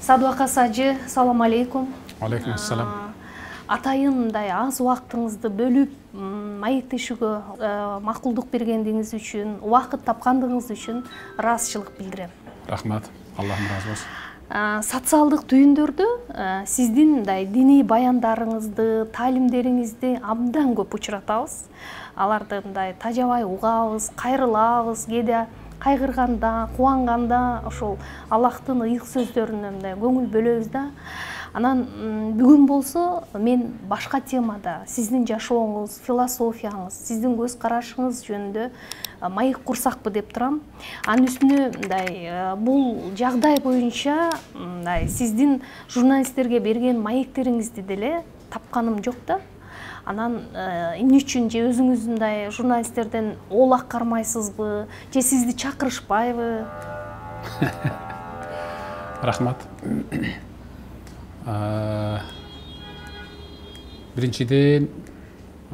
Садуакас ажы, салам алейкум. Алейкум ассалам. Атайындай аз убактыңызды бөлүп, маектешүүгө макулдук бергендигиңиз үчүн, убакыт тапкандыгыңыз үчүн ыраазычылык билдирем. Рахмат. Аллахым разы болсун. Социалдык түйүндөрдө сиздин мындай диний баяндарыңызды, таалимдериңизди абдан көп учуратабыз. Аларды мындай тажабай угабыз, кайрылабыз, кээде кайгырганда, кубанганда ошол Аллахтын ыйык сөздөрүнө мындай көңүл бөлөбүз да. Анан бүгүн болсо мен башка темада сиздин жашооңуз, философияңыз, сиздин көз карашыңыз жөнүндө маек курсакпы деп турам. Анын үстүнө мындай бул жагдай боюнча мындай сиздин журналисттерге берген маектериңизди деле тапканым жок да. Анан эмне үчүн же өзүңүз мындай журналисттерден оолак кармайсызбы, же сизди чакырышпайбы? Рахмат. Биринчиден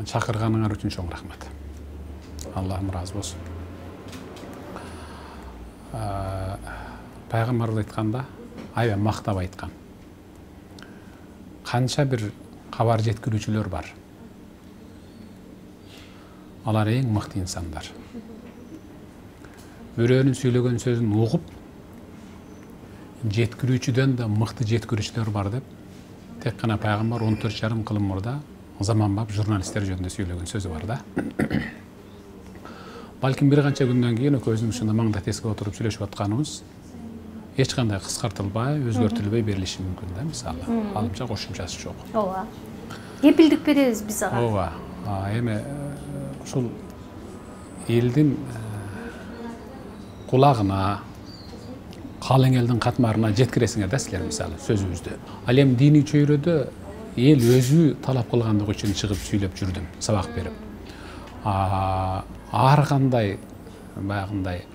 чакырганыңар үчүн чоң рахмат. Аллахым разы болсун. Пайгамбарыбыз айтканда, аябай мактап айткан. Канча бир кабар жеткирүүчүлөр бар. Алар эң мыкты инсандар. Бирөөнүн сүйлөгөн сөзүн угуп, жеткирүүчүдөн да мыкты жеткирүүчүлөр бар деп, тек гана пайгамбар 14,5 кылым мурда заманбап журналисттер жөнүндө сүйлөгөн сөзү бар да. Балким бир канча күндөн кийин экөөбүздүн ушундай маңда теске отуруп сүйлөшүп атканыбыз эч кандай кыскартылбай, өзгөртүлбөй берилиши мүмкүн да, мисалы. Алымча кошумчасы жок. Ооба. Кепилдик беребиз биз ага. Ооба. Эми ушул элдин кулагына, калың элдин катмарына жеткиресиңер да силер, мисалы, сөзүбүздү. Ал эми диний чөйрөдө эл өзү талап кылгандыгы үчүн чыгып сүйлөп жүрдүм, сабак берип. Ар кандай баягындай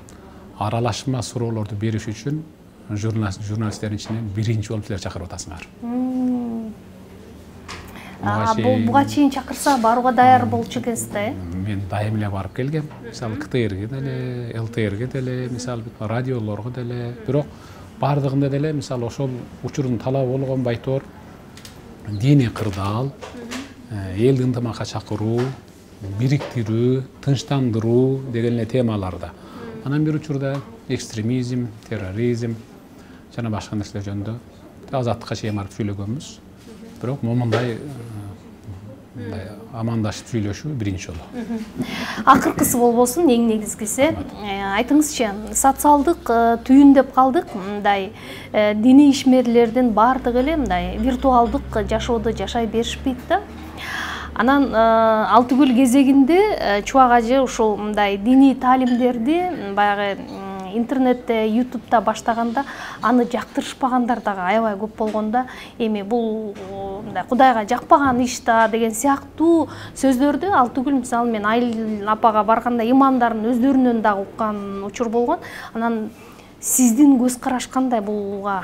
аралашма суроолорду бериш үчүн журналисттердин ичинен биринчи болуп силер чакырып атасыңар. Буга чейин чакырса барууга даяр болчу экенсиз да, э? Мен дайым эле барып келгем. Мисалы КТРге деле, ЛТРге деле, мисалы радиолорго деле, бирок бардыгында деле мисалы ошол учурдун талабы болгон байтор диний кырдаал, элди ынтымакка чакыруу, бириктирүү, тынчтандыруу деген эле темаларда. Анан бир учурда экстремизм, терроризм жана башка нерселер жөнүндө азаттыкка чейин барып сүйлөгөнбүз. Бирок момундай амандашып сүйлөшүү биринчи жолу. Акыркысы болбосун, эң негизгиси. Айтыңызчы, социалдык түйүн деп калдык, мындай диний ишмерлердин бардыгы эле мындай виртуалдык жашоодо жашай беришпейт да. Анан ал түгүл кезегинде Чубак ажы ушул мындай диний таалимдерди баягы интернетте, ютубта баштаганда аны жактырышпагандар дагы аябай көп болгондо, эми бул мындай Кудайга жакпаган иш да деген сыяктуу сөздөрдү ал түгүл мисалы мен Айыл апага барганда имамдардын өздөрүнөн дагы уккан учур болгон. Анан сиздин көз караш кандай буга?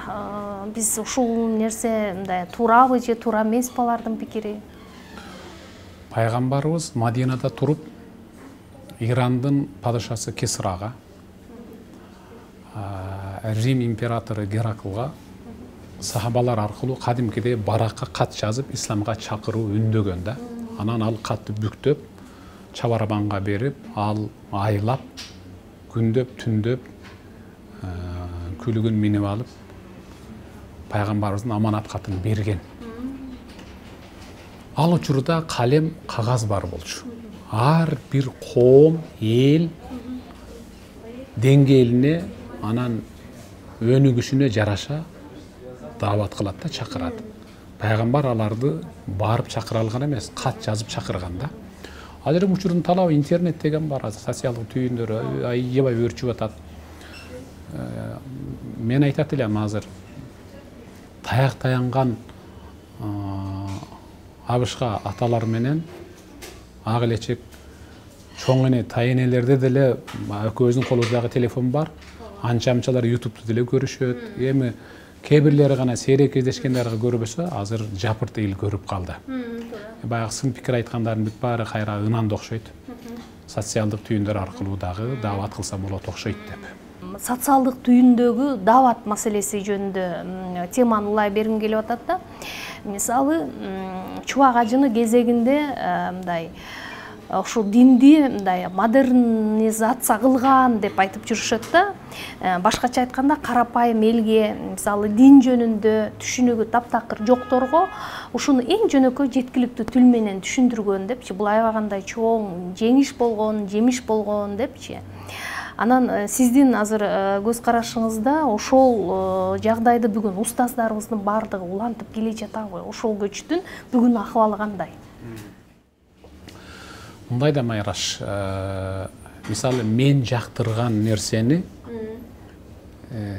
Биз ушул нерсе мындай туурабы же туура эмеспи алардын пикири? Пайгамбарыбыз Мадинада туруп, Ирандын падышасы Кесрага, Рим императору Гераклга сахабалар аркылуу кадимкидей баракка кат жазып, исламга чакыруу үндөгөн да. Анан ал катты бүктөп, чабарманга берип, ал айлап, күндөп, түндөп, күлүгүн минип алып, пайгамбарыбыздын аманат катын берген. Ал учурда калем, кагаз бар болчу. Ар бир коом, эл деңгээлине анан өнүгүшүнө жараша даават кылат да, чакырат. Пайгамбар аларды барып чакыра алган эмес, кат жазып чакырган да. Азыр учурдун талабы интернет деген бар, социалдык түйүндөр аябай өрчүп атат. Мен айтат элем азыр таяк таянган абышка аталар менен ак элечек чоң эне тайенелерде деле экөөбүздүн колубуздагы телефон бар. Анча-мынчалар ютубту деле көрүшөт. Эми кээ бирлери гана сейрек кездешкендерге көрбөсө, азыр жапырт эл көрүп калды. Баягы сын пикир айткандардын бүт баары кайра ынанда окшойт. Социалдык түйүндөр аркылуу дагы даават кылса болот окшойт деп. социалдык түйүндөгү даават маселеси жөнүндө теманы улай бергим келип атат да. Мисалы, Чубак ажыны кезегинде мындай ошол динди мындай модернизация кылган деп айтып жүрүшөт да. Башкача айтканда, карапайым элге, мисалы, дин жөнүндө түшүнүгү таптакыр жокторго ушуну эң жөнөкөй жеткиликтүү тил менен түшүндүргөн депчи. Бул аябагандай чоң жеңиш болгон, жемиш болгон депчи. Анан сиздин азыр көз карашыңызда ошол жагдайды бүгүн устаздарыбыздын баардыгы улантып келе жатабы? Ошол көчтүн бүгүн акыбалы кандай? Мындай да Майраш, мисалы мен жактырган нерсени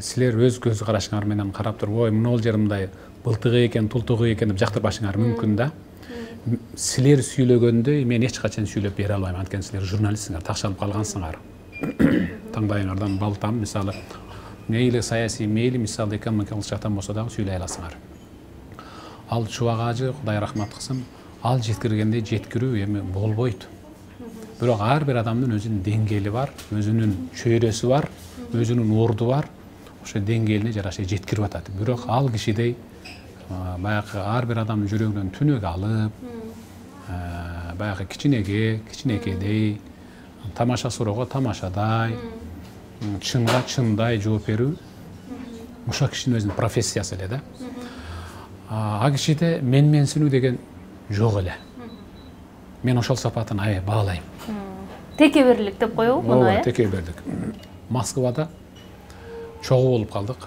силер өз көз карашыңар менен карап туруп, ой, мына жер мындай былтыгы экен, тултугу экен деп жактырбашыңар мүмкүн да. Силер сүйлөгөндө мен эч качан сүйлөп бере албайм, анткени силер журналистсиңер, такшалып калгансыңар. Таңдайыңардан балтам, мисалы, мейли саясий, мейли мисалы экономикалык жактан болсо дагы сүйлөй аласыңар. Ал Чубак ажы, Кудай рахмат кылсын, ал жеткиргенде жеткирүү эми болбойт. Бирок ар бир адамдын өзүнүн деңгээли бар, өзүнүн чөйрөсү бар, өзүнүн орду бар. Ошо деңгээлине жараша жеткирип атат. Бирок ал кишидей баягы ар бир адамдын жүрөгүнөн түнөк алып, баягы кичинекейдей, тамаша суроого тамашадай, чынга чындай жооп берүү ошол кишинин өзүнүн профессиясы эле да. А кишиде менменсинүү деген жок эле. Мен ошол сапатын аябай баалайм. Текеберлик деп коебу муну, э? Текеберлик. Москвада чогуу болуп калдык.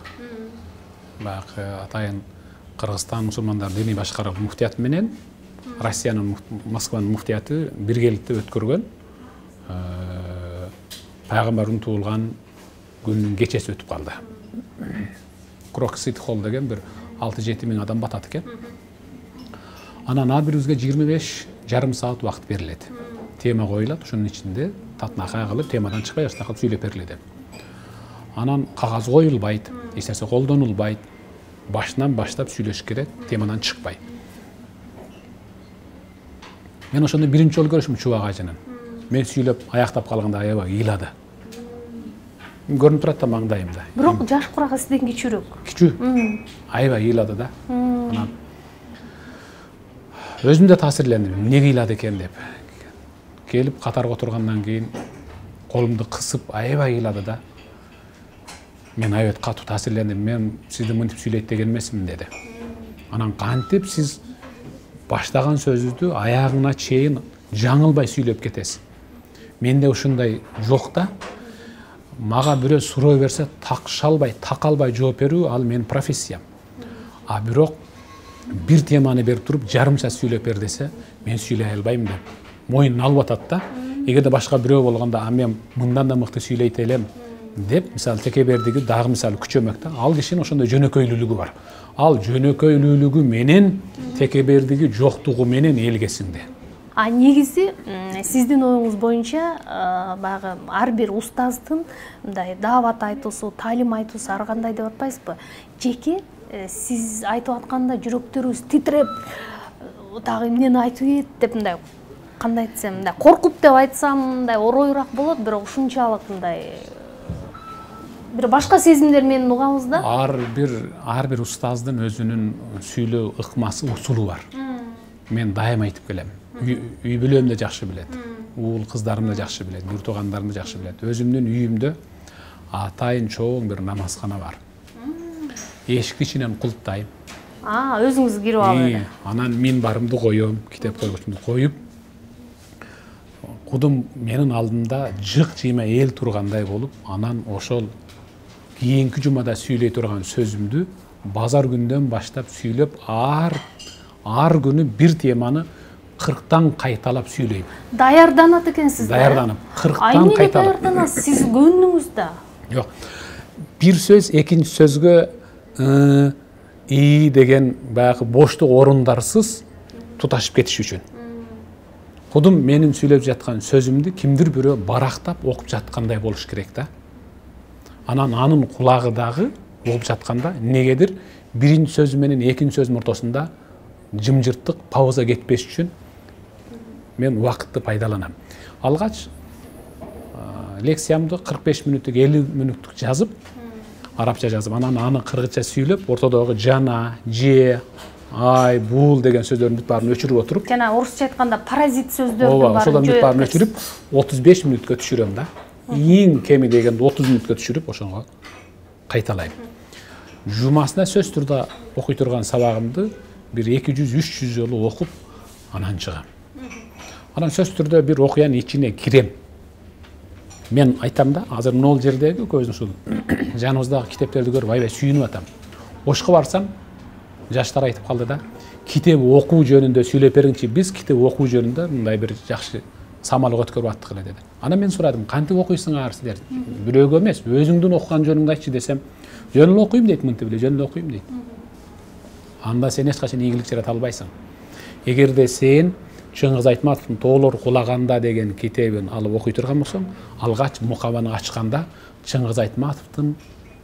Баягы атайын Кыргызстан мусулмандар дини башкаруу муфтият менен Россиянын Москванын муфтияты биргеликте өткөргөн пайгамбардын туулган күнүнүн кечеси өтүп калды. Кроксит холл деген бир 6-7 миң адам батат экен. Анан ар бирибизге 25,5 саат убакыт берилет. Тема коюлат, ошонун ичинде татынакай кылып, темадан чыкпай астакы сүйлөп берилет. Анан кагаз коюлбайт, эч нерсе колдонулбайт. Башынан баштап сүйлөш керек, темадан чыкпай. Мен ошондо биринчи жолу көрүшүм Чубак ажынын. Мен сүйлөп аяктап калганда аябай ыйлады. Көрүнүп турат да маңдайымда. Бирок жаш курагы сизден кичүүрөөк. Кичүү. Аябай ыйлады да. Анан өзүм да таасирлендим. Эмнеге ыйлады экен деп. Келип катарга отургандан кийин колумду кысып аябай ыйлады да. Мен аябай катуу таасирлендим. Мен сизди мынтип сүйлөйт деген эмесмин деди. Анан кантип сиз баштаган сөзүңүздү аягына чейин жаңылбай сүйлөп кетесиз. Менде ушундай жок да. Мага бирөө суроо берсе, такшалбай, такалбай жооп берүү ал менин профессиям. А бирок бир теманы берип туруп, жарым саат сүйлөп бер десе, мен сүйлөй албайм деп моюнун алып атат да. Эгерде башка бирөө болгондо, а мен мындан да мыкты сүйлөйт элем деп, мисалы текебердиги дагы мисалы күчөмөк да. Ал кишинин ошондой жөнөкөйлүүлүгү бар. Ал жөнөкөйлүүлүгү менен текебердиги жоктугу менен элге сиңди. А негизи сиздин оюңуз боюнча баягы ар бир устаздын мындай даават айтуусу, таалим айтуусу ар кандай деп атпайсызбы? Жеке сиз айтып атканда жүрөктөрүбүз титиреп, дагы эмнени айтып деп мындай кандай айтсам, мындай коркуп деп айтсам, мындай оройураак болот, бирок ушунчалык мындай бир башка сезимдер менен угабыз да. Ар бир устаздын өзүнүн сүйлөө ыкмасы, усулу бар. Мен дайым айтып келем. Үй бүлөм да жакшы билет. Уул кыздарым да жакшы билет, бир туугандарым да жакшы билет. Өзүмдүн үйүмдө атайын чоң бир намазкана бар. Эшикти ичинен култтайм. Өзүңүз кирип алып эле. Анан минбарымды коём, китеп койгучумду коюп, кудум менин алдымда жык жыйма эл тургандай болуп, анан ошол кийинки жумада сүйлөй турган сөзүмдү базар күндөн баштап сүйлөп, ар күнү бир теманы 40тан кайталап сүйлөйм. Даярданат экенсиз да? Даярданып, 40тан кайталап. Даярданасыз, сиз көңүлүңүз да? Жок. Бир сөз экинчи сөзгө деген баягы боштук орундарсыз туташып кетиш үчүн. Кудум менин сүйлөп жаткан сөзүмдү кимдир бирөө барактап окуп жаткандай болуш керек да. Анан анын кулагы дагы окуп жатканда негедир биринчи сөзү менен экинчи сөзүнүн ортосунда жымжырттык пауза кетпеш үчүн мен убакытты пайдаланам. Алгач лекциямды 45 мүнөттүк 50 мүнөттүк жазып, арабча жазып, анан аны кыргызча сүйлөп, ортодогу жана, же, ай, бул деген сөздөрдүн бүт баарын өчүрүп отуруп. Жана орусча айтканда паразит сөздөрдү баарын ошолордун бүт баарын өчүрүп 35 мүнөткө түшүрөм да. Эң кеми дегенде 30 мүнөткө түшүрүп ошоңо кайталайм. Жумасына сөз түрдө окуй турган сабагымды бир 200-300 жолу окуп, анан чыгам. Анан сөз түрдө бир окуянын ичине кирем. Мен айтам да, азыр могул жердеги көзүн ушул жаныбыздагы китептерди көрүп аябай сүйүнүп атам. Ошко барсам, жаштар айтып калды да, китеп окуу жөнүндө сүйлөп бериңчи, биз китеп окуу жөнүндө мындай бир жакшы самалык өткөрүп аттык эле деди. Анан мен сурадым, кантип окуйсуңар силер? Бирөөгө эмес, өзүңдүн окуган жөнүңдү айтчы десем, жөн эле окуйм дейт, мынтип эле жөн эле окуйм дейт. Анда сен эч качан ийгилик жарата албайсың. Эгерде сен Чыңгыз Айтматовдун Тоолор кулаганда деген китебин алып окуй турган болсоң, алгач мукабаны ачканда Чыңгыз Айтматовдун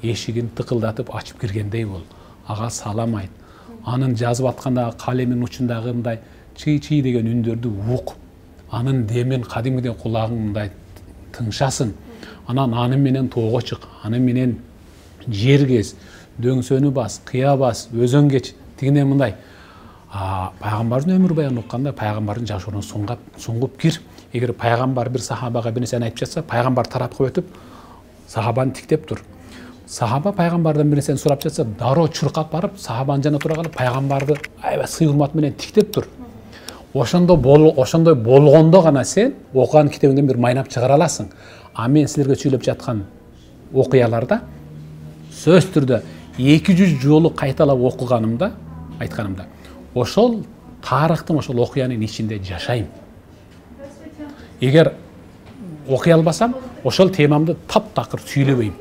эшигин тыкылдатып ачып киргендей бол. Ага салам айт. Анын жазып аткандагы калемин учундагы мындай чый-чый деген үндөрдү ук. Анын демин кадимгиден кулагың мындай тыңшасын. Анан аны менен тоого чык, аны менен жер кез, дөңсөнү бас, кыя бас, өзөн кеч, тигине мындай. Пайгамбардын өмүр баянын окуганда пайгамбардын жашоорун суңгуп кир. Эгер пайгамбар бир сахабага бир нерсени айтып жатса, пайгамбар тарапка өтүп, сахабаны тиктеп тур. Сахаба пайгамбардан бир нерсени сурап жатса, дароо чуркап барып, сахабанын жанына тура калып, пайгамбарды аябай сый урмат менен тиктеп тур. Ошондой болгондо гана сен окуган китебиңден бир майнап чыгара аласың. А мен силерге сүйлөп жаткан окуяларда сөз түрдө 200 жолу кайталап окуганымда, айтканымда, ошол тарыхтын ошол окуянын ичинде жашайм. Эгер окуй албасам, ошол темамды таптакыр сүйлөбөйм.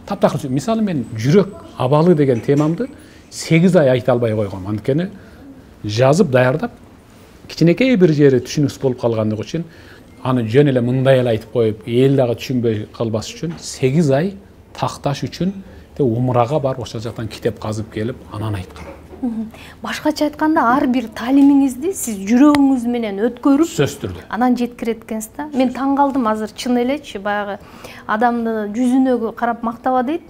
Таптакыр. Мисалы мен жүрөк абалы деген темамды 8 ай айта албай койгом. Анткени жазып даярдап, кичинекей бир жери түшүнүксүз болуп калгандыгы үчүн аны жөн эле мындай эле айтып коюп, эл дагы түшүнбөй калбас үчүн 8 ай такташ үчүн умурага барып ошол жактан китеп казып келип, анан айткам. Башкача айтканда, ар бир таалимиңизди сиз жүрөгүңүз менен өткөрүп, сөз түрдө анан жеткирет экенсиз да. Мен таң калдым азыр, чын элечи, баягы адамды жүзүнө карап мактаба дейт.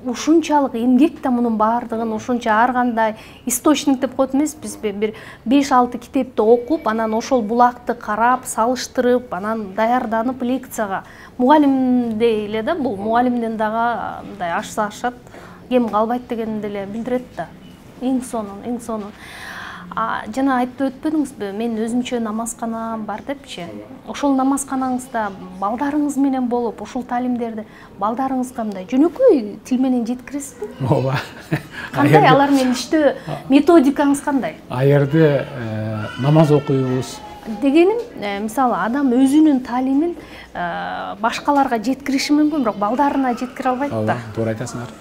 Ушунчалык эмгек да мунун баардыгын, ушунча ар кандай источник деп коет эмеспизби? Бир 5-6 китепти окуп, анан ошол булакты карап, салыштырып, анан даярданып лекцияга. Мугалимдей эле да, бул мугалимден дагы мындай ашса ашат, кем калбайт дегенди эле билдирет да. Эң сонун. Жана айтып өтпөдүңүзбү, мен өзүмчө намазканам бар депчи. Ошол намазканаңызда балдарыңыз менен болуп, ушул таалимдерди балдарыңызга мындай жөнөкөй тил менен жеткиресизби? Ооба. Кандай алар менен иштөө методикаңыз кандай? А жерде намаз окуйбуз. Дегеним, мисалы адам өзүнүн таалимин башкаларга жеткириши мүмкүн, бирок балдарына жеткире албайт да. Туура айтасыңар.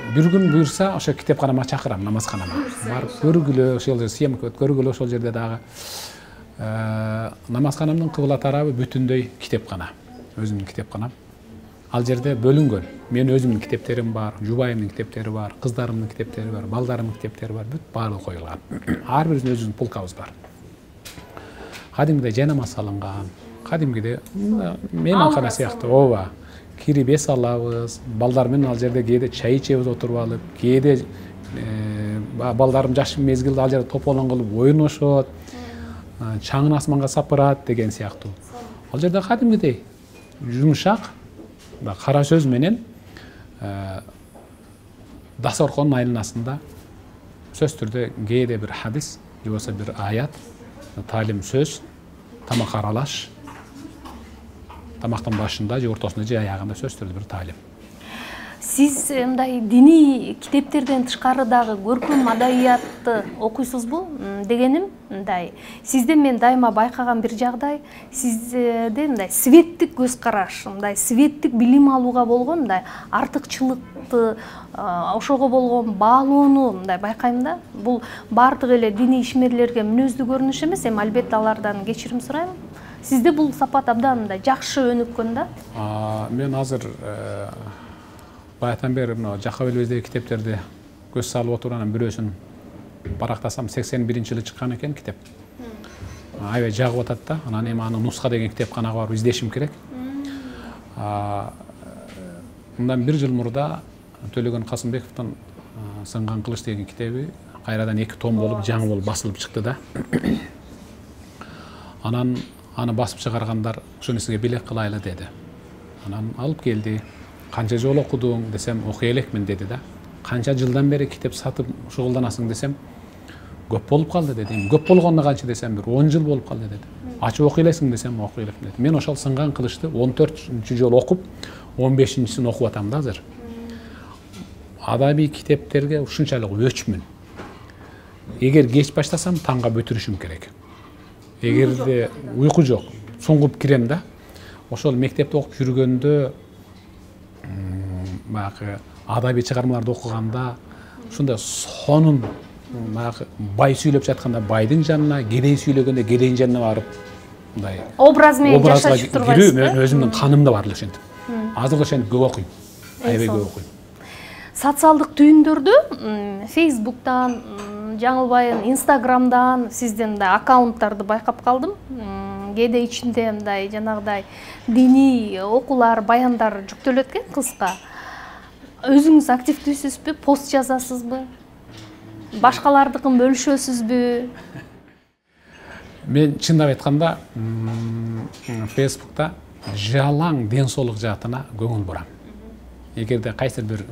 Бир күн буюрса, ошо китепканама чакырам, намазканама. Барып көргүлө, ошол жерде съемка өткөргүлө, ошол жерде дагы намазканамдын кыбла тарабы бүтүндөй китепкана. Өзүмдүн китепканам. Ал жерде бөлүнгөн. Мен өзүмдүн китептерим бар, жубайымдын китептери бар, кыздарымдын китептери бар, балдарымдын китептери бар, бүт баардыгы коюлган. Ар бирибиздин өзүбүздүн полкабыз бар. Кадимгидей жайнама салынган, кадимгидей мейманкана сыяктуу, ооба. Кирип эс алабыз, балдар менен ал жерде кээде чай ичебиз отуруп алып, кээде балдарым жаш мезгилде ал жерде тополоң кылып ойношот, чаңын асманга сапырат деген сыяктуу. Ал жерде кадимгидей жумшак, кара сөз менен дасторкондун айланасында сөз түрдө кээде бир хадис, же болбосо бир аят, таалим сөз, тамак аралаш, тамактын башында же ортосунда же аягында сөз түрдө бир таалим. Сиз мындай диний китептерден тышкары дагы көркөм маданиятты окуйсузбу? Дегеним, мындай сизде мен дайыма байкаган бир жагдай, сизде мындай светтик көз караш, мындай светтик билим алууга болгон мындай артыкчылыкты, ошого болгон баалоону мындай байкайм да. Бул бардык эле диний ишмерлерге мүнөздүү көрүнүш эмес, эми албетте алардан кечирим сурайм. Сизде бул сапат абдан мындай жакшы өнүккөн да? Мен азыр баятан бери жакка белибиздеги китептерди көз салып отуруп, анан бирөөсүн барактасам 81-жылы чыккан экен китеп. аябай жагып атат да. Анан эми аны нуска деген китепканага барып издешим керек. Мындан 1 жыл мурда Төлөгөн Касымбековдун Сынган кылыч деген китеби кайрадан 2 том болуп, жаңы болуп басылып чыкты да. Анан аны басып чыгаргандар ошону сизге белек кылайлы деди. Анан алып келди. Канча жол окудуң десем, окуй элекмин деди да. Канча жылдан бери китеп сатып шугулданасың десем, көп болуп калды деди. Көп болгондо канча десем, бир 10 жыл болуп калды деди. Ачып окуй элесиң десем, окуй элекмин деди. Мен ошол Сынган кылычты 14-чү жол окуп, 15-чисин окуп атам да азыр. Адабий китептерге ушунчалык өчмүн. Эгер кеч баштасам, таңга бүтүрүшүм керек. Эгерде уйку жок, соңгуп кирем да. Ошол мектепте окуп жүргөндө баягы адабий чыгармаларды окуганда ушундай сонун баягы бай сүйлөп жатканда байдын жанына, кедей сүйлөгөндө кедейдин жанына барып мындай образ менен жашашып турбайсыз да? Өзүмдүн канымда бар эле ошентип. Азыр ошентип көп окуйм. Аябай көп окуйм. Социалдык түйүндөрдө Facebook'тан, жаңылбайын Instagram'дан сиздин мындай аккаунттарды байкап калдым. Кээде ичинде мындай жанагыдай диний окуулар, баяндар жүктөлөт экен кыска. Өзүңүз активдүүсүзбү? Пост жазасызбы? Башкалардыкын бөлүшөсүзбү? Мен чындап айтканда Facebook'та жалаң ден соолук жаатына көңүл бурам. Эгерде кайсы бир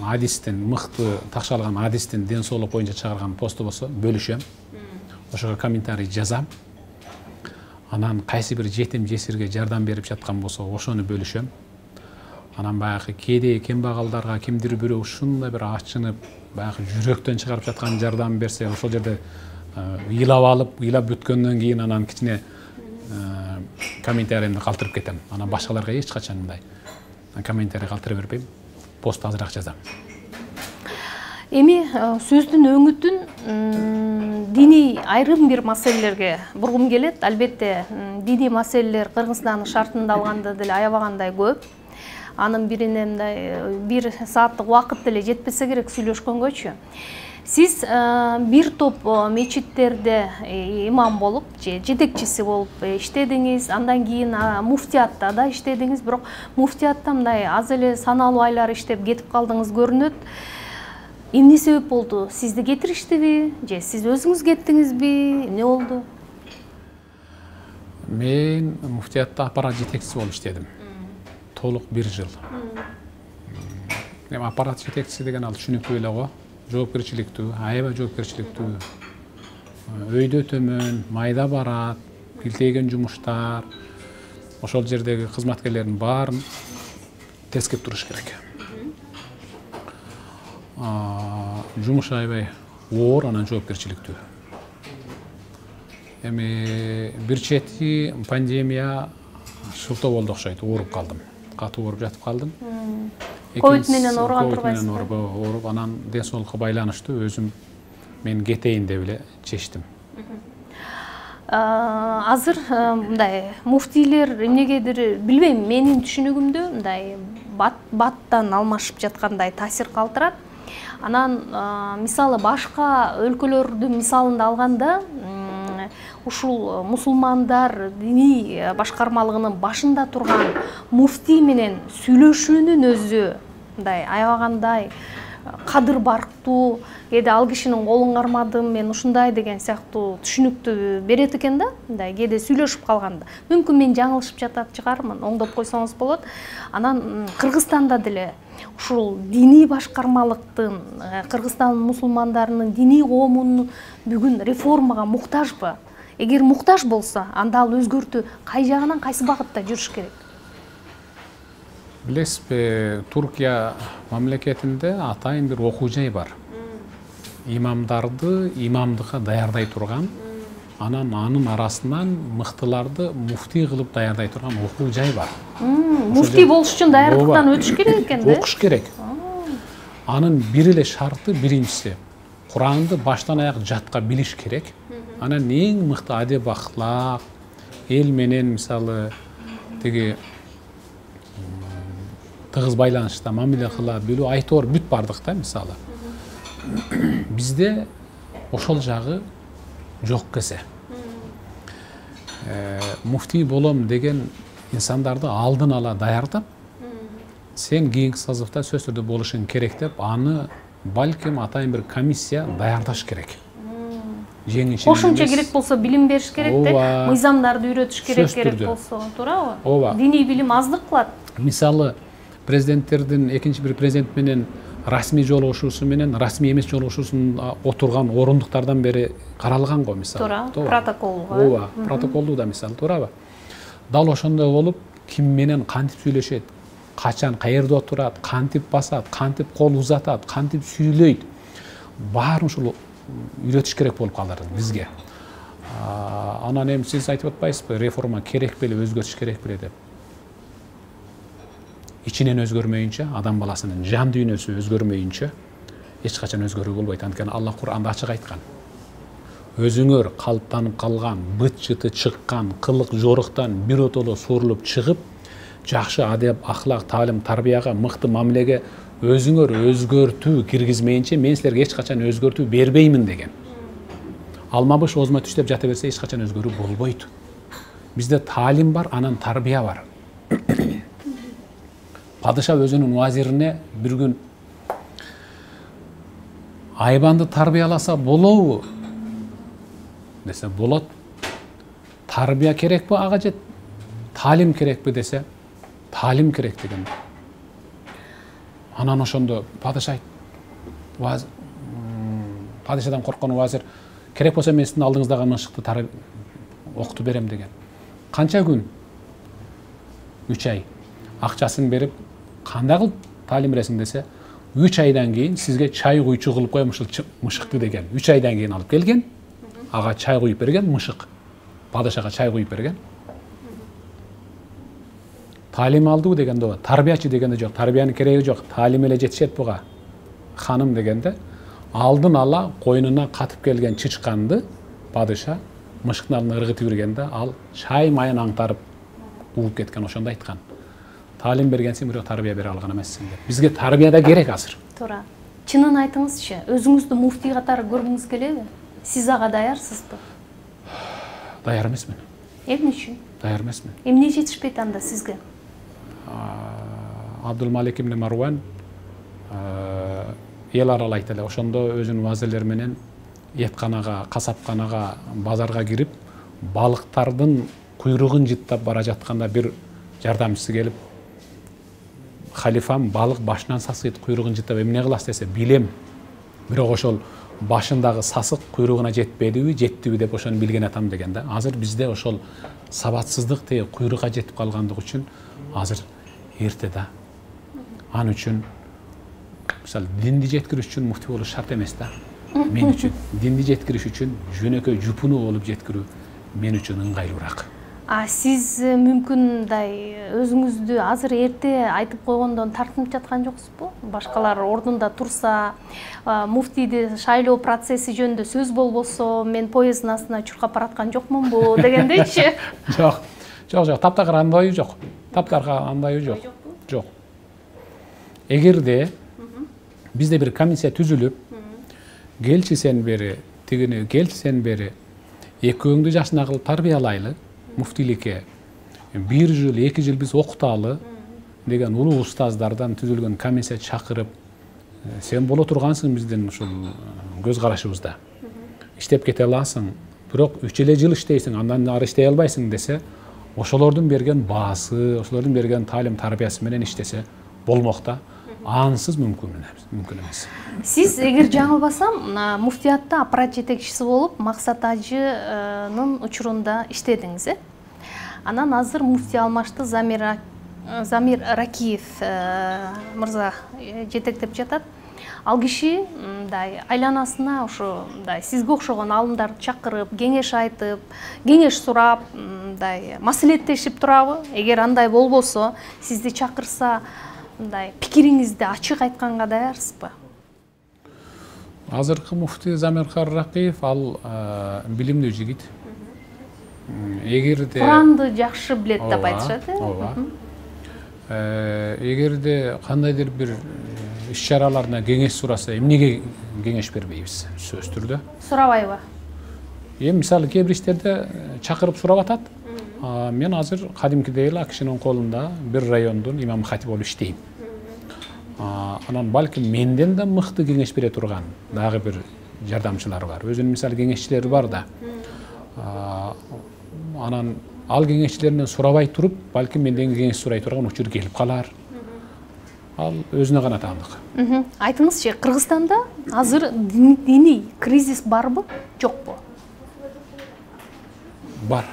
адистин, мыкты такшалган адистин ден соолук боюнча чыгарган посту болсо, бөлүшөм. Ошого комментарий жазам. Анан кайсы бир жетим жесирге жардам берип жаткан болсо, ошону бөлүшөм. Анан баягы кедей кембагалдарга кимдир бирөө ушундай бир ачынып, баягы жүрөктөн чыгарып жаткан жардам берсе, ошол жерде ыйлап алып, ыйлап бүткөндөн кийин анан кичине комментарийимди калтырып кетем. Анан башкаларга эч качан мындай комментарий калтыра бербейм. Пост азыраак жазам. Эми сөздүн өңүтүн диний айрым бир маселелерге бургум келет. Албетте, диний маселелер Кыргызстандын шартында алганда деле аябагандай көп. Анын бирине мындай 1 сааттык убакыт деле жетпесе керек сүйлөшкөнгөчү. Сиз бир топ мечиттерде имам болуп, жетекчиси болуп иштедиңиз, андан кийин муфтиятта да иштедиңиз, бирок муфтиятта мындай аз эле саналуу айлар иштеп кетип калдыңыз көрүнөт. Эмне себеп болду? Сизди кетириштиби? Же сиз өзүңүз кеттиңизби? Эмне болду? Мен муфтиятта аппарат жетекчиси болуп иштедим. Толук 1 жыл. Эми аппарат жетекчиси деген ал түшүнүктүү эле го. Жоопкерчиликтүү, аябай жоопкерчиликтүү. Өйдө төмөн, майда барат, билтейген жумуштар. Ошол жердеги кызматкерлердин баарын тескеп туруш керек. Жумуш аябай оор, анан жоопкерчиликтүү. Эми бир чети пандемия шылтоо болду окшойт, ооруп калдым. Катуу ооруп жатып калдым. Ковид менен ооруган турбайсызбы? Ооруп, анан ден соолукка байланыштуу өзүм мен кетейин деп эле чечтим. Азыр мындай муфтийлер эмнегедир билбейм, менин түшүнүгүмдө мындай баттан алмашып жаткандай таасир калтырат. Анан мисалы башка өлкөлөрдүн мисалында алганда, ушул мусулмандар диний башкармалыгынын башында турган муфтий менен сүйлөшүүнүн өзү мындай аябагандай кадыр барктуу, кээде ал кишинин колун кармадым, мен ушундай деген сыяктуу түшүнүктү берет экен да, мындай кээде сүйлөшүп калганда. Мүмкүн мен жаңылышып жатат чыгармын, оңдоп койсоңуз болот. Анан Кыргызстанда деле ушул диний башкармалыктын, Кыргызстан мусулмандарынын диний коомунун бүгүн реформага муктажбы? Эгер муктаж болсо, анда ал өзгөртүү кай жагынан, кайсы багытта жүрүш керек? Билесизби, Туркия мамлекетинде атайын бир окуу жай бар. Имамдарды имамдыкка даярдай турган, анан анын арасынан мыктыларды муфтий кылып даярдай турган окуу жай бар. Муфтий болуш үчүн даярдыктан өтүш керек экен да? Окуш керек. Анын бир эле шарты, биринчиси, Куранды баштан аяк жатка билиш керек. Анан эң мыкты адеп ахлак, эл менен мисалы тиги тыгыз байланышта мамиле кыла билүү, айтор бүт бардык да мисалы. Бизде ошол жагы жок кесе. муфтий болом деген инсандарды алдын ала даярдап, сен кийинки созывда сөзсүз түрдө болушуң керек деп, аны балким атайын бир комиссия даярдаш керек. Кошумча керек болсо билим бериш керек да, мыйзамдарды үйрөтүш керек болсо, туурабы? Ооба. Диний билим аздык кылат. Мисалы, президенттердин экинчи бир президент менен расмий жолугушуусу менен расмий эмес жолугушуусунда отурган орундуктардан бери каралган го, мисалы. Туура, протоколго. Ооба, протоколду да мисалы, туурабы? Дал ошондой болуп, ким менен кантип сүйлөшөт, качан каерде отурат, кантип басат, кантип кол узатат, кантип сүйлөйт, баарын ушул үйрөтүш керек болуп калды бизге. Анан эми сиз айтып атпайсызбы, реформа керек беле, өзгөртүш керек беле деп. Ичинен өзгөрмөйүнчө, адам баласынын жан дүйнөсү өзгөрмөйүнчө эч качан өзгөрүү болбойт. Анткени Алла Кур'анда ачык айткан. Өзүңөр калыптанып калган, быт жыты чыккан, кылык жоруктан биротоло суурулуп чыгып, жакшы адеп, ахлак, таалим, тарбияга, мыкты мамилеге өзүңөр өзгөртүү киргизмейинче мен силерге эч качан өзгөртүү бербеймин деген. Алмабыш озмо түштөп жата берсе эч качан өзгөрүү болбойт. Бизде таалим бар, анан тарбия бар. Падыша өзүнүн вазирине бир күн айбанды тарбияласа болобу десе, болот. Тарбия керекпи ага же таалим керекпи десе, таалим керек деген. Анан ошондо падыша падышадан корккон вазир керек болсо мен сиздин алдыңыздагы мышыкты окутуп берем деген. Канча күн? 3 ай. Акчасын берип, кандай кылып таалим бересиң десе, 3 айдан кийин сизге чай куйчу кылып коем ушул мышыкты деген. 3 айдан кийин алып келген, ага чай куюп берген мышык. Падышага чай куюп берген. Таалим алдыбы дегенде о, тарбиячы дегенде жок, тарбиянын кереги жок, таалим эле жетишет буга. Ханым дегенде алдын ала койнуна катып келген чычканды падыша мышыктын алдына ыргытып бергенде ал чай майын аңтарып ууп кеткен, ошондо айткан. Таалим бергенсиң, бирок тарбия бере алган эмессиң деп. Бизге тарбия да керек азыр. Туура. Чынын айтыңызчы, өзүңүздү муфтий катары көргүңүз келеби? Сиз ага даярсызбы? Даяр эмесмин. Эмне үчүн? Даяр эмесмин. Эмне жетишпейт анда сизге? Абдулмалик ибн Марван эл аралайт эле, ошондо өзүнүн вазирлери менен этканага, касапканага, базарга кирип, балыктардын куйругун жыттап бара жатканда бир жардамчысы келип, халифам балык башынан сасыйт, куйругун жыттап эмне кыласыз десе, билем. Бирок ошол башындагы сасык куйругуна жетпедиби, жеттиби деп ошону билген атам деген да. Азыр бизде ошол сабатсыздык тээ куйругга жетип калгандыгы үчүн азыр эрте да. Ал үчүн мисалы динди жеткириш үчүн муфтий болуш шарт эмес да. Мен үчүн динди жеткириш үчүн жөнөкөй жупуну болуп жеткирүү мен үчүн ыңгайлуураак. Сиз мүмкүн мындай өзүңүздү азыр эрте айтып койгондон тартынып жаткан жоксузбу? Башкалар ордунда турса, муфтийди шайлоо процесси жөнүндө сөз болбосо, мен поезддин астына чуркап бараткан жокмунбу дегендейчи? Жок. Таптакыр андайы жок. Таптарга андайы жок. Жок. Эгерде бизде бир комиссия түзүлүп, келчисен бери, тигини келчисен бери экөөңдү жашына кылып тарбиялайлы, муфтиликке 1 жыл, 2 жыл биз окуталы деген улуу устаздардан түзүлгөн комиссия чакырып, сен боло тургансың биздин ушул көз карашыбызда. Иштеп кете аласың, бирок 3 жыл иштейсиң, андан ары иштей албайсың десе, ошолордун берген баасы, ошолордун берген таалим тарбиясы менен иштесе болмокта. Ансыз мүмкүн эмес. Сиз эгер жаңылбасам, муфтиятта аппарат жетекчиси болуп, Максат ажынын учурунда иштедиңиз, э? Анан азыр муфтий алмашты Замир Ракиев мырза жетектеп жатат. Ал киши айланасына ошо сизге окшогон алымдарды чакырып, кеңеш айтып, кеңеш сурап, маселеттешип турабы? Эгер андай болбосо, сизди чакырса, пикириңизди ачык айтканга даярсызбы? Азыркы муфтий Замир Ракиев ал билимдүү жигит. Эгерде Куранды жакшы билет деп айтышат, эгерде кандайдыр бир иш-чараларына кеңеш сураса, эмнеге кеңеш бербейбиз? Сөз түрдө. Сурабайбы? Эми мисалы кээ бир иштерде чакырып сурап атат. Мен азыр кадимкидей эле кишинин колунда бир райондун имам хатиби болуп иштейм. Анан балким менден да мыкты кеңеш бере турган дагы бир жардамчылар бар. Өзүнүн мисалы кеңешчилери бар да. Анан ал кеңешчилеринен сурабай туруп, балким менден кеңеш сурай турган учур келип калар. Ал өзүнө гана таандык. Айтыңызчы, Кыргызстанда азыр диний кризис барбы, жокпу? Бар.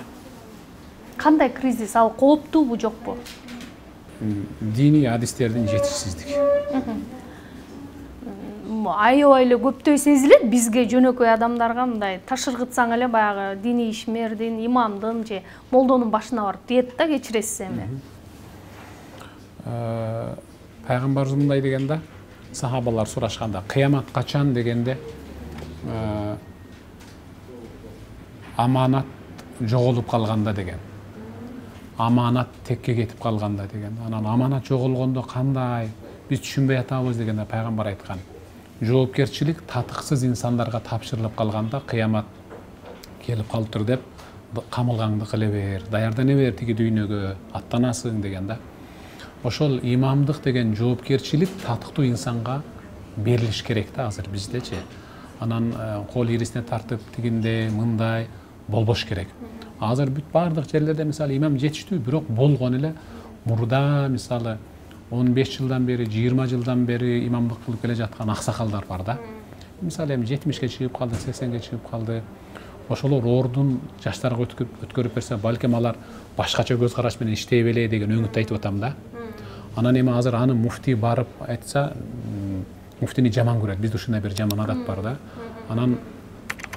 Кандай кризис? Ал кооптуубу, жокпу? Диний адистердин жетишсиздиги. Аябай эле көптөй сезилет бизге, жөнөкөй адамдарга, мындай ташыргытсаң эле баягы диний ишмердин, имамдын же молдонун башына барып тиет да, кечиресиз эми. Пайгамбарыбыз мындай деген да, сахабалар сурашканда, кыямат качан дегенде аманат жоголуп калганда деген. Аманат текке кетип калганда деген. Анан аманат жоголгондо кандай биз түшүнбөй атабыз дегенде пайгамбар айткан. Жоопкерчилик татыксыз инсандарга тапшырылып калганда кыямат келип калыптыр деп камылгаңды кыла бер, даярдана бер тиги дүйнөгө, аттанасың деген да. Ошол имамдык деген жоопкерчилик татыктуу инсанга берилиш керек да азыр биздечи. Анан кол ирисине тартып тигинде мындай болбош керек. Азыр бүт бардык жерлерде мисалы имам жетиштүү, бирок болгон эле мурда мисалы 15 жылдан бери, 20 жылдан бери имамдык кылып келе жаткан аксакалдар бар да. Мисалы эми 70ке чыгып калды, 80ге чыгып калды. Ошолор ордун жаштарга өткөрүп берсе, балким алар башкача көз караш менен иштей беле деген өңүттү айтып атам да. Анан эми азыр аны муфти барып айтса, муфтини жаман көрөт. Бизде ушундай бир жаман адат бар да. Анан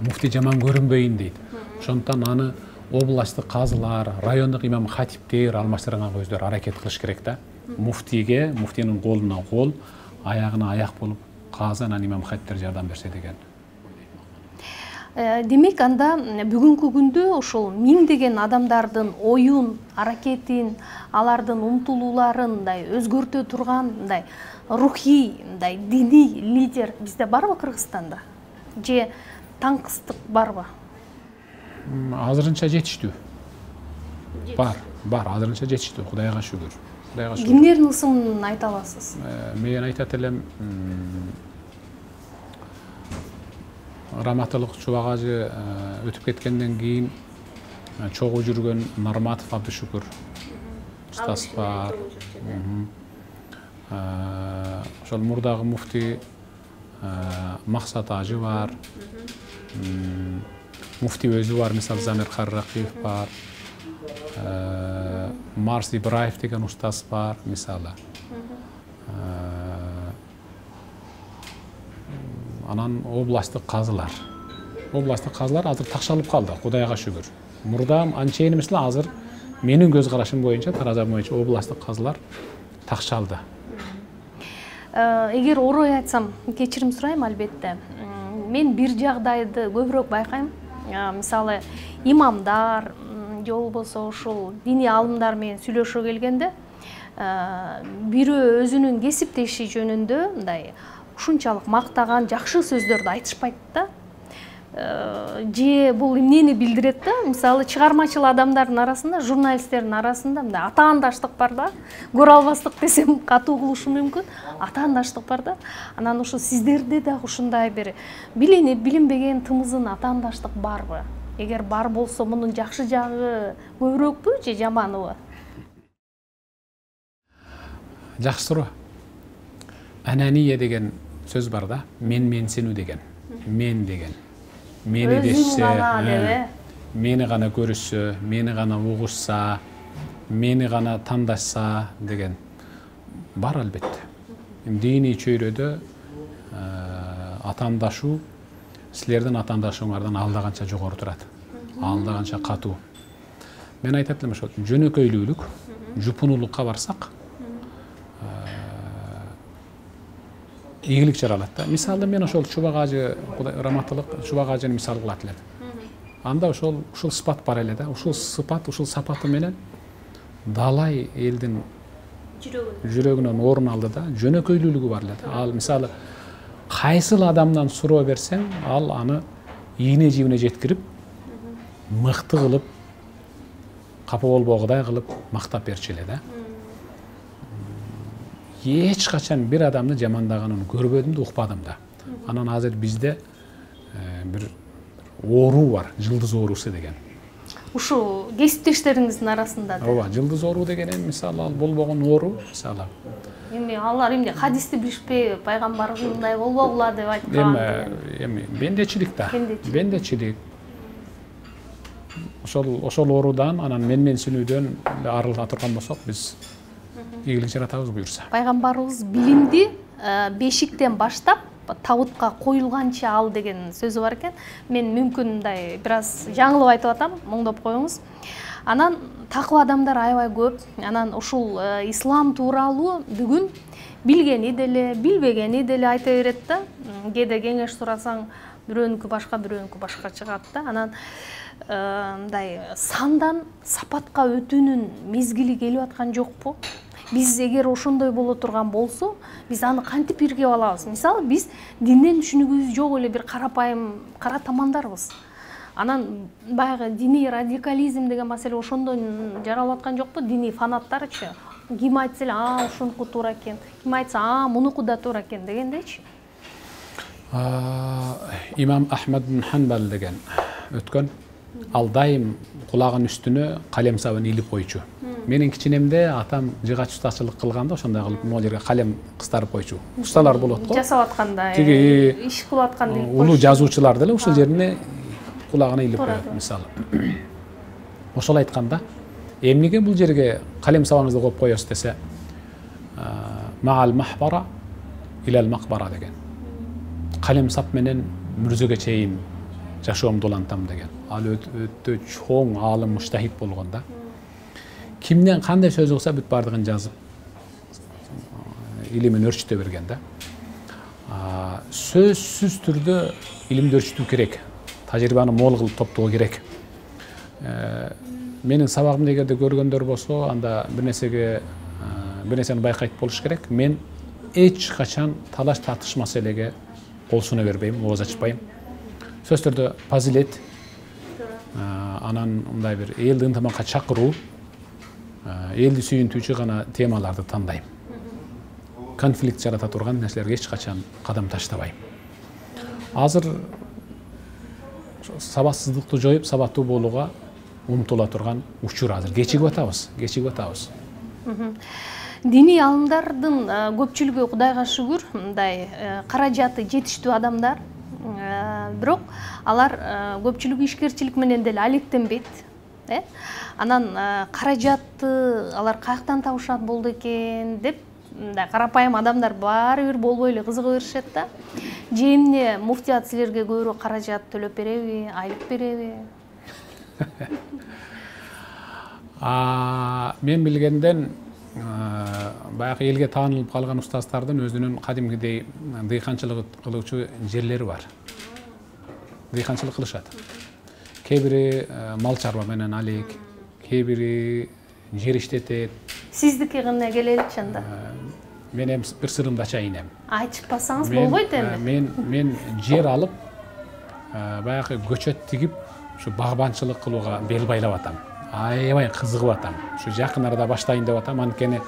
муфти жаман көрүнбөйүн дейт. Ошондуктан аны областтык казылар, райондук имам хатиптер алмаштырганга өздөрү аракет кылыш керек да. Муфтиге, муфтинин колуна кол, аягына аяк болуп, казы анан имам хатиптер жардам берсе деген. Демек, анда бүгүнкү күндө ошол миңдеген адамдардын оюн, аракетин, алардын умтулууларын өзгөртө турган рухий, диний лидер бизде барбы Кыргызстанда? Же таңкыстык барбы? Азырынча жетиштүү. Бар, азырынча жетиштүү, Кудайга шүгүр. Кимдердин ысымын айта аласыз? Мен айтат элем, Раматылык Чубак ажы өтүп кеткенден кийин чогуу жүргөн Нарматов Абдышүкүр устаз бар. Ошол мурдагы муфти Максат ажы бар. Муфти өзү бар, мисалы Замир Карракиев бар. Марс Ибраев деген устаз бар, мисалы. Анан областтык казылар. Областтык казылар азыр такшалып калды, Кудайга шүгүр. Мурда анчейин эмес эле, азыр менин көз карашым боюнча, таразам боюнча областтык казылар такшалды. Эгер орой айтсам, кечирим сурайм албетте. Мен бир жагдайды көбүрөөк байкайм. Мисалы, имамдар, же болбосо ушул диний алымдар менен сүйлөшө келгенде, бирөө өзүнүн кесиптеши жөнүндө мындай ушунчалык мактаган жакшы сөздөрдү айтышпайт да. Же бул эмнени билдирет да? Мисалы, чыгармачыл адамдардын арасында, журналисттердин арасында мындай атаандаштык бар да. Көрө албастык десем катуу кылышым мүмкүн. Атаандаштык бар да. Анан ушу сиздерде дагы ушундай бир билинип, билинбеген тымызын атаандаштык барбы? Эгер бар болсо, мунун жакшы жагы көбүрөөкпү же жаманыбы? Жакшы суроо. Анания деген сөз бар да, менсинүү деген. Мен деген. Мени дешсе, мени гана көрүшсө, мени гана угушса, мени гана тандашса деген бар албетте. Диний чөйрөдө атаандашуу силердин атаандашууңардан алдаганча жогору турат. Алдаганча катуу. Мен айтат элем ошол жөнөкөйлүүлүк, жупунуулукка барсак, ийгилик жаралат да. Мисалы мен ошол Чубак ажы, Раматылык Чубак ажыны мисал кылат элем. Анда ушул сыпат бар эле да. Ушул сыпат, ушул сапаты менен далай элдин жүрөгүнөн орун алды да. Жөнөкөйлүүлүгү бар эле да. Ал мисалы кайсыл адамдан суроо берсең, ал аны ийне жибине жеткирип, мыкты кылып, капа болбогудай кылып мактап берчү эле да. Эч качан бир адамды жамандаганын көрбөдүм да, укпадым да. Анан азыр бизде бир оору бар, жылдыз оорусу деген. Ушул кесиптештериңиздин арасында да. Ооба, жылдыз оору деген мисалы ал болбогон оору, мисалы. Эми алар эмне хадисти билишпей, пайгамбар мындай болбогула деп айткан. Эми бендечилик да. Бендечилик. Ошол оорудан анан менменсинүүдөн арылга турган болсок, биз ийгилик жаратабыз буюрса. Пайгамбарыбыз билимди бешиктен баштап табытка коюлганча ал деген сөзү бар экен. Мен мүмкүн мындай бир аз жаңылып айтып атам, моңдоп коюңуз. Анан такыва адамдар аябай көп. Анан ушул ислам тууралуу бүгүн билгени деле, билбегени деле айта берет да. Кээде кеңеш сурасаң, бирөөнүкү башка чыгат да. Анан мындай сандан сапатка өтүүнүн мезгили келип аткан жокпу? Биз эгер ошондой боло турган болсо, биз аны кантип иргеп алабыз? Мисалы, биз динден түшүнүгүбүз жок эле бир карапайым кара тамандарбыз. Анан баягы диний радикализм деген маселе ошондон жаралып аткан жокпу? Диний фанаттарчы. Ким айтса эле, ушунуку туура экен. Ким айтса, мунуку да туура экен дегендечи. Имам Ахмад бин Ханбал деген өткөн. Ал дайым кулагынын үстүнө калем сабын илип койчу. Менин кичинемде атам жыгач устачылык кылганда ошондой кылып могу жерге калем кыстарып койчу. Усталар болот го. Жасап атканда, иш кылып атканда илип улуу жазуучулар деле ушул жерине кулагына илип коет, мисалы. Ошол айтканда, эмнеге бул жерге калем сабыңызды коюп коесуз десе, маал махбара илал макбара деген. Калем сап менен мүрзөгө чейин жашоомду улантам деген. Ал өтө чоң аалым, муштахид болгон да. Кимден кандай сөз болсо бүт бардыгын жазып, илимин өрчүтө берген да. Сөзсүз түрдө илимди өрчүтүү керек. Тажрыйбаны мол кылып топтоо керек. Менин сабагымды эгерде көргөндөр болсо, анда бир нерсени байкайт болуш керек. Мен эч качан талаш тартыш маселеге кол суна бербейм, ооз ачпайм. Сөз түрдө фазилет, анан мындай бир элди ынтымакка чакыруу, элди сүйүнтүүчү гана темаларды тандайм. Конфликт жарата турган нерселерге эч качан кадам таштабайм. Азыр сабатсыздыкты жоюп, сабаттуу болууга умтула турган учур азыр. Кечигип атабыз. Диний алымдардын көпчүлүгү, Кудайга шүгүр, мындай каражаты жетиштүү адамдар. Бирок алар көпчүлүгү ишкерчилик менен деле алектенбейт. Анан каражатты алар каяктан табышат болду экен деп, мындай карапайым адамдар баары бир болбой эле кызыга беришет да. Же эмне муфтият силерге көбүрөөк каражат төлөп береби, айлык береби? Мен билгенден баягы элге таанылып калган устаздардын өзүнүн кадимгидей дыйканчылык кылуучу жерлери бар. Дыйканчылык кылышат. Кээ бири мал чарба менен алек, кээ бири жер иштетет. Сиздики кандай келеличи анда? Мен эми бир сырымды ачайын эми. Айтышпасаңыз болбойт эми. Мен жер алып, баягы көчөт тигип, ушу багбанчылык кылууга бел байлап атам. Аябай кызыгып атам. Ушу жакын арада баштайын деп атам. Анткени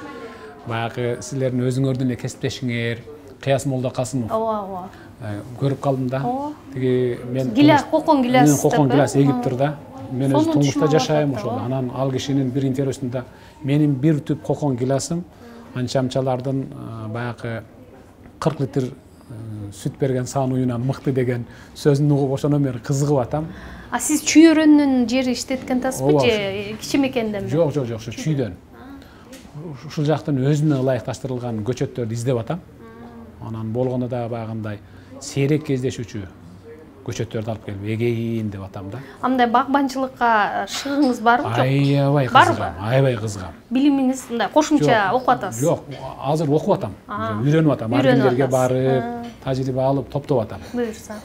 баягы силердин өзүңөрдүн эле кесиптешиңер, Кыяс Молда Касымов. Ооба. Көрүп калдым да. Тиги мен кокон гиляс. Мен кокон гиляс эгип тур да. Мен өзү Туңгукта жашайм ошол. Анан ал кишинин бир интервьюсунда менин бир түп кокон гилясым анчамчалардын баягы 40 литр сүт берген саануюнан мыкты деген сөзүн угуп ошондон бери кызыгып атам. Сиз чүйөрөнүн жери иштеткен тасызбы же кичимекенден? Жок, ушу чүйдөн. Ушул жактан өзүнө ылайыкташтырылган көчөттөрдү издеп атам. Анан болгондо да баягындай сейрек кездешүүчү көчөттөрдү алып келип эгейин деп атам да. Андай багбанчылыкка шыгыңыз барбы жок? Аябай кызыгам. Билимиңиз мындай кошумча окуп атасыз? Жок, азыр окуп атам. Үйрөнүп атам. Архивдерге барып, тажрыйба алып, топтоп атам. Буюрса.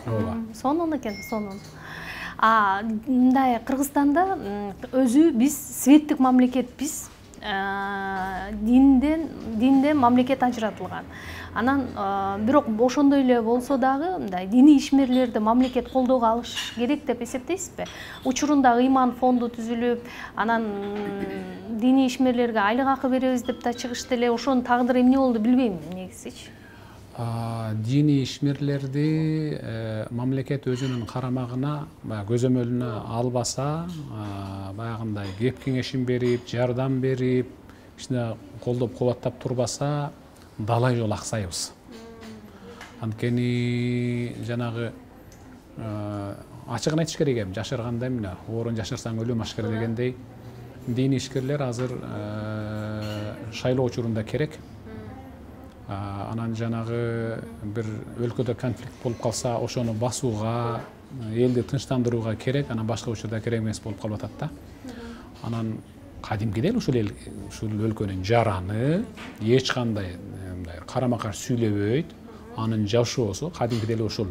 Сонун экен, сонун. Мындай Кыргызстанда өзү биз светтик мамлекетпиз. динде мамлекет ажыратылган. Анан бирок ошондой эле болсо дагы мындай диний ишмерлерди мамлекет колдоого алыш керек деп эсептейсизби? Учурунда ыйман фонду түзүлүп, анан диний ишмерлерге айлык акы беребиз деп да чыгышты эле. Ошонун тагдыры эмне болду билбейм негизичи. Диний ишмерлерди мамлекет өзүнүн карамагына, көзөмөлүнө албаса, баягындай кеп кеңешин берип, жардам берип, кичине колдоп кубаттап турбаса, далай жол аксайбыз. Анткени жанагы ачыгын айтыш керек эми, жашыргандай эмне, оорун жашырсаң өлүм ашкер дегендей, диний ишкерлер азыр шайлоо учурунда керек. Анан жанагы бир өлкөдө конфликт болуп калса, ошону басууга, элди тынчтандырууга керек, анан башка учурда керек эмес болуп калып атат да. Анан кадимкидей ушул өлкөнүн жараны эч кандай карама каршы сүйлөбөйт, анын жашоосу кадимкидей ушул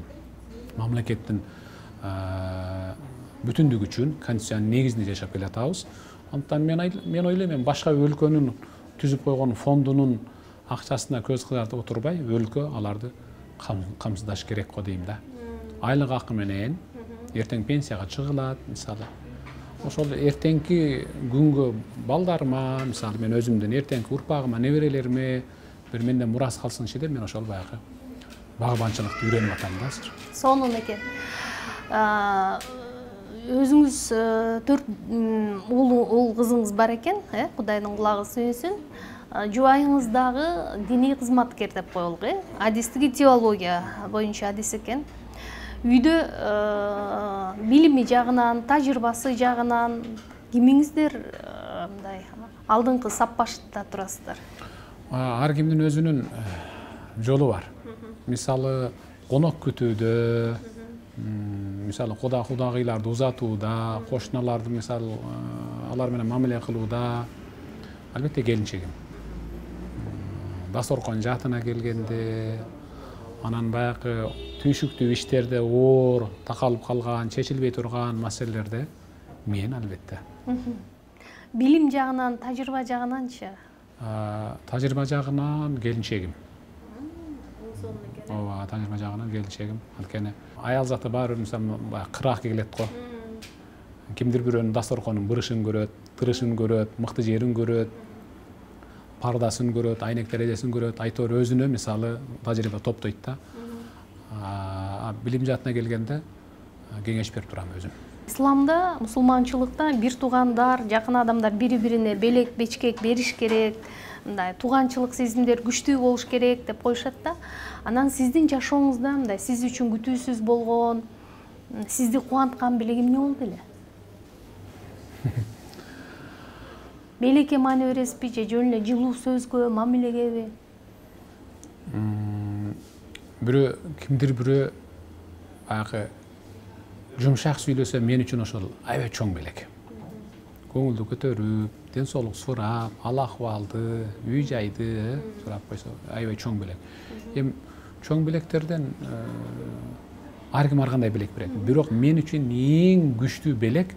мамлекеттин бүтүндүгү үчүн конституциянын негизинде жашап келатабыз. Антан мен ойлойм, башка өлкөнүн түзүп койгон фондунун акчасына көз кызартып отурбай, өлкө аларды камсыздаш керек го дейм да. Айлык акы менен эртең пенсияга чыгылат, мисалы. Ошол эртеңки күнгө балдарыма, мисалы мен өзүмдүн эртеңки урпагыма, неберелериме бир менден мурас калсынчы деп мен ошол баягы багбанчылыкты үйрөнүп атам да азыр. Сонун экен. Өзүңүз 4 уул кызыңыз бар экен, Кудайдын кулагы сүйүнсүн. Жубайыңыз дагы диний кызматкер деп коелук, адистик теология боюнча адис экен. Үйдө билими жагынан, тажрыйбасы жагынан кимиңиздер мындай алдыңкы сап башында турасыздар? Ар кимдин өзүнүн жолу бар. Мисалы конок күтүүдө, мисалы кудагыйларды узатууда, кошуналарды мисалы алар менен мамиле кылууда, албетте келинчегим. Дасторкон жаатына келгенде, анан баягы түйшүктүү иштерде оор такалып калган, чечилбей турган маселелерде мен албетте. Билим жагынан, тажрыйба жагынанчы? Тажрыйба жагынан келинчегим. Ооба, тажрыйба жагынан келинчегим. Анткени аял заты баары бир мисалы кыраак келет го. Кимдир бирөөнүн дасторконун бырышын көрөт, тырышын көрөт, мыкты жерин көрөт, пардасын көрөт, айнек терезесин көрөт, айтор өзүнө мисалы тажрыйба топтойт да. Билим жаатына келгенде кеңеш берип турам өзүм. Исламда, мусулманчылыкта бир туугандар, жакын адамдар бири-бирине белек, бечкек бериш керек, мындай тууганчылык сезимдер күчтүү болуш керек деп коюшат да. Анан сиздин жашооңузда мындай сиз үчүн күтүүсүз болгон, сизди кубанткан белек эмне болду эле? Белекке маани бересизби же жөн эле жылуу сөзгө, мамилегеби? Кимдир бирөө баягы жумшак сүйлөсө мен үчүн ошол аябай чоң белек. Көңүлдү көтөрүп, ден соолук сурап, ал акыбалды, үй жайды сурап койсо аябай чоң белек. Эми чоң белектерден ар ким ар кандай белек берет. Бирок мен үчүн эң күчтүү белек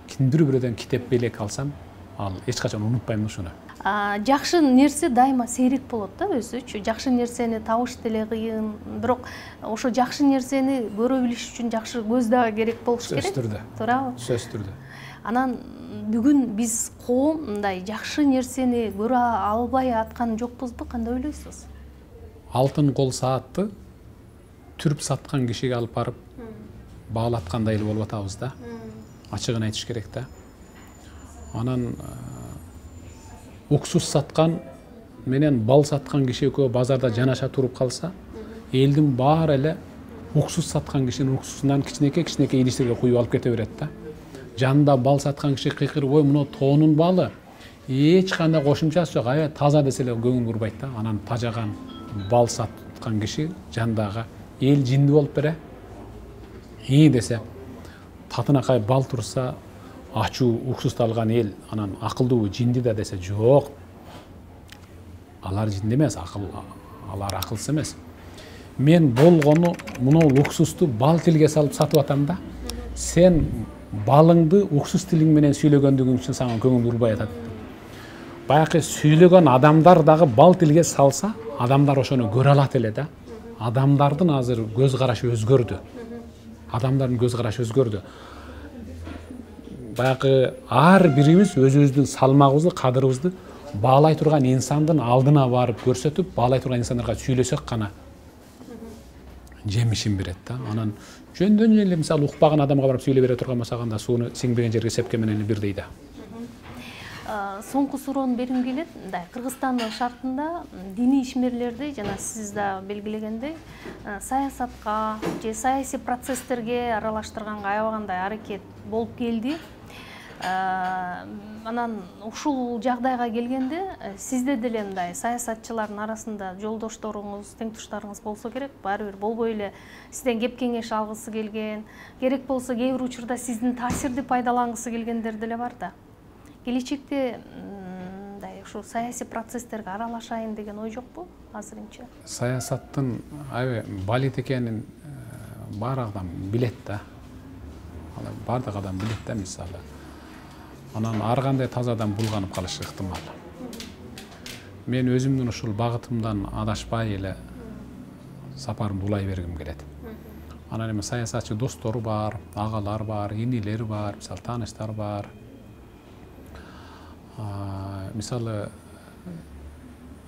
кимдир бирөөдөн китеп белек алсам, ал эч качан унутпайм ушуну. Жакшы нерсе дайыма сейрек болот да өзүчү. Жакшы нерсени табыш деле кыйын, бирок ошо жакшы нерсени көрө билиш үчүн жакшы көз дагы керек болуш керек. Сөз түрдө. Туурабы? Сөз түрдө. Анан бүгүн биз коом мындай жакшы нерсени көрө албай аткан жокпузбу? Кандай ойлойсуз? Алтын кол саатты түрүп саткан кишиге алып барып баалаткандай эле болуп атабыз да. Ачыгын айтыш керек да. Анан уксус саткан менен бал саткан киши экөө базарда жанаша туруп калса, элдин баары эле уксус саткан кишинин уксусунан кичинекей идиштерге куюп алып кете берет да. Жанында бал саткан киши кыйкырып, ой, мына тоонун балы эч кандай кошумчасы жок, аябай таза десе эле көңүл бурбайт да. Анан тажаган бал саткан киши жандагы эл жинди болуп бере. Десе татынакай бал турса, ачуу уксусту алган эл анан акылдуу жинди да десе жок. Алар жинди эмес, алар акылсыз эмес. Мен болгону мына уксусту бал тилге салып сатып атам да. Сен балыңды уксус тилиң менен сүйлөгөндүгүң үчүн сага көңүл бурбай атат. баягы сүйлөгөн адамдар дагы бал тилге салса, адамдар ошону көрө алат эле да. Адамдардын азыр көз карашы өзгөрдү. Адамдардын көз карашы өзгөрдү. Баягы ар бирибиз өзүбүздүн салмагыбызды, кадырыбызды баалай турган инсандын алдына барып көрсөтүп, баалай турган инсандарга сүйлөсөк гана жемишин берет да. Анан жөндөн эле мисалы укпаган адамга барып сүйлөй бере турган болсок, анда сууну сиңбеген жерге сепкен менен бирдей да. Соңку суроону бергим келет. Кыргызстандын шартында диний ишмерлерди жана сиз да белгилегендей саясатка же саясий процесстерге аралаштырганга аябагандай аракет болуп келди. Анан ушул жагдайга келгенде сизде деле мындай саясатчылардын арасында жолдошторуңуз, теңтуштарыңыз болсо керек, баары бир болбой эле сизден кеп кеңеш алгысы келген, керек болсо кээ бир учурда сиздин таасирди пайдалангысы келгендер деле бар да. Келечекте мындай ушу саясий процесстерге аралашайын деген ой жокпу азырынча? Саясаттын аябай балет экенин баары адам билет да. Бардык адам билет да мисалы. Анан ар кандай таза адам булганып калышы ыктымал. Мен өзүмдүн ушул багытымдан адашпай эле сапарымды улай бергим келет. Анан эми саясатчы достор бар, агалар бар, инилер бар, мисалы тааныштар бар. Мисалы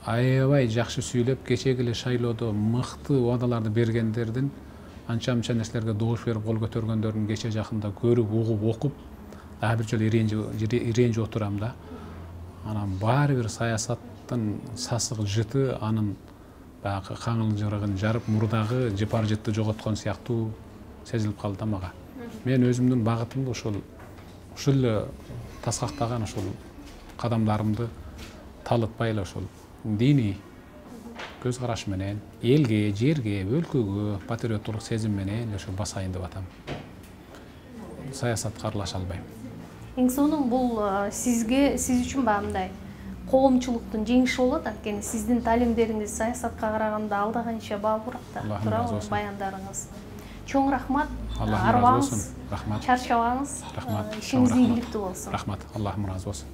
аябай жакшы сүйлөп, кечеги эле шайлоодо мыкты убадаларды бергендердин анча-мынча нерселерге добуш берип кол көтөргөндөрдүн кече жакында көрүп, угуп, окуп, бир жолу иренжип отурам да. Анан баары бир саясаттын сасык жыты анын баягы каңылжырыгын жарып, мурдагы жыпар жытты жоготкон сыяктуу сезилип калды мага. Мен өзүмдүн багытымды ушул эле таскактаган ушул кадамдарымды талытпай эле ушул диний көз караш менен элге, жерге, өлкөгө патриоттук сезим менен ошо басайын деп атам. Саясатка аралаша албайм. Эң сонун бул сиз үчүн мындай коомчулуктун жеңиши болот, анткени сиздин талимдериңиз саясатка караганда алдаганча баалуураак да. Туурабы баяндарыңыз. Чоң рахмат. Аллахым разы болсун. Рахмат. Чарчабаңыз. Рахмат. Ишиңиз ийгиликтүү болсун. Рахмат. Аллахым разы болсун.